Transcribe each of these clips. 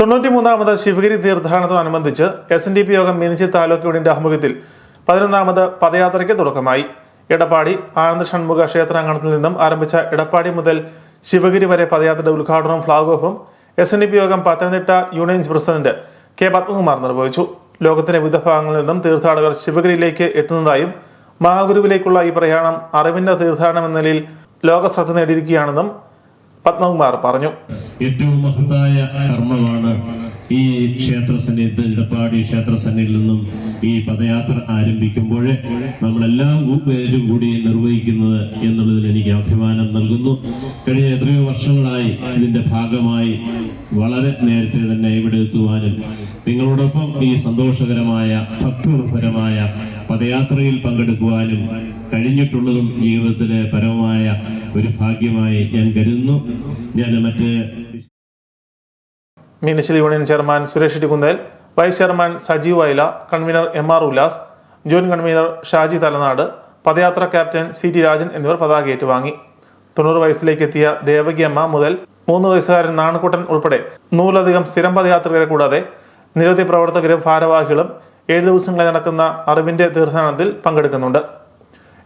93ാമത് Sivagiri തീർത്ഥാടനത്തോടനുബന്ധിച്ച് SNDP യോഗം മീനച്ചിൽ താലൂക്ക് യൂണിയന്റെ ആഭിമുഖ്യത്തിൽ 11ാമത് പദയാത്രയ്ക്ക് തുടക്കമായി. എടപ്പാടി ആനന്ദ ഷൺമുഖ ക്ഷേത്രാങ്കണത്തിൽ നിന്നും ആരംഭിച്ച എടപ്പാടി മുതൽ ശിവഗിരി വരെ പദയാത്രയുടെ ഉദ്ഘാടനവും ഫ്ളാഗ് ഓഫും SNDP യോഗം Pathanamthitta union president K. Padmakumar നിർവഹിച്ചു. ലോകത്തിന്റെ വിവിധ ഭാഗങ്ങളിൽ നിന്നും തീർത്ഥാടകർ ശിവഗിരിയിലേക്ക് എത്തുന്നതായും മഹാഗുരുവിലേക്കുള്ള ഈ പ്രയാണം അറിവിന്റെ തീർത്ഥാടനം എന്ന നിലയിൽ ലോക ശ്രദ്ധ നേടിയിരിക്കുകയാണെന്നും പത്മകുമാർ പറഞ്ഞു. ഏറ്റവും മഹത്തായ കർമ്മമാണ് ഈ ക്ഷേത്രസന്നിധി ഇടപ്പാടി ക്ഷേത്രസന്നിധിയിൽ നിന്നും ഈ പദയാത്ര ആരംഭിക്കുമ്പോൾ നമ്മളെല്ലാം പേരും കൂടി നിർവഹിക്കുന്നത് എന്നുള്ളതിൽ എനിക്ക് അഭിമാനം നൽകുന്നു. കഴിഞ്ഞ എത്രയോ വർഷങ്ങളായി ഇതിന്റെ ഭാഗമായി വളരെ നേരത്തെ തന്നെ ഇവിടെ എത്തുവാനും നിങ്ങളോടൊപ്പം ഈ സന്തോഷകരമായ ഭക്തിനിർഭരമായ പദയാത്രയിൽ പങ്കെടുക്കുവാനും കഴിഞ്ഞിട്ടുള്ളതും ജീവിതത്തിലെ പരമമായ ഒരു ഭാഗ്യമായി ഞാൻ കരുതുന്നു. ഞാൻ Meenachil union chairman Suresh Idikunnel, vice chairman Sajeev Vayala, convener MR Ullas, joint convener Shaji Thalanad, പദയാത്ര ക്യാപ്റ്റൻ CT രാജൻ എന്നിവർ പതാക ഏറ്റുവാങ്ങി. 90 വയസ്സിലേക്ക് എത്തിയ ദേവകി അമ്മ മുതൽ 3 വയസ്സുകാരൻ നാണുക്കുട്ടൻ ഉൾപ്പെടെ 100ലധികം സ്ഥിരം പദയാത്രികരെ കൂടാതെ നിരവധി പ്രവർത്തകരും ഭാരവാഹികളും 7 ദിവസങ്ങളിൽ നടക്കുന്ന അറിവിന്റെ തീർത്ഥാടനത്തിൽ പങ്കെടുക്കുന്നുണ്ട്.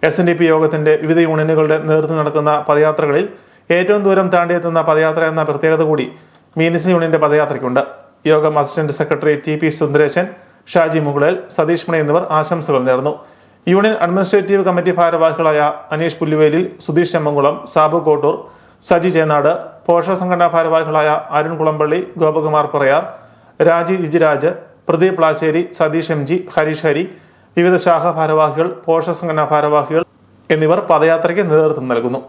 SNDP യോഗത്തിന്റെ വിവിധ യൂണിയനുകളുടെ നേതൃത്വം നടക്കുന്ന പദയാത്രകളിൽ ഏറ്റവും ദൂരം താണ്ടിയെത്തുന്ന പദയാത്ര എന്ന പ്രത്യേകത കൂടി മീനച്ചിൽ യൂണിയന്റെ പദയാത്രയ്ക്കുണ്ട്. യോഗം assistant secretary TP Sundaresan, Shaji Mukulel, Satheesh Mani എന്നിവർ ആശംസകൾ നേർന്നു. യൂണിയൻ അഡ്മിനിസ്ട്രേറ്റീവ് കമ്മിറ്റി ഭാരവാഹികളായ അനീഷ് പുല്ലുവേലിൽ, സുധീഷ് ചെമ്മംകുളം, സാബു കോട്ടൂർ, സജി ചേനാട്, പോഷക സംഘടനാ ഭാരവാഹികളായ അരുൺ കുളമ്പള്ളി, ഗോപകുമാർ പറയാർ, രാജി ജിജിരാജ്, പ്രദീപ് പ്ലാശ്ശേരി, സതീഷ് MG, ഹരീഷ് ഹരി, വിവിധ ശാഖാ ഭാരവാഹികൾ, പോഷക സംഘടനാ ഭാരവാഹികൾ എന്നിവർ പദയാത്രയ്ക്ക് നേതൃത്വം നൽകുന്നു.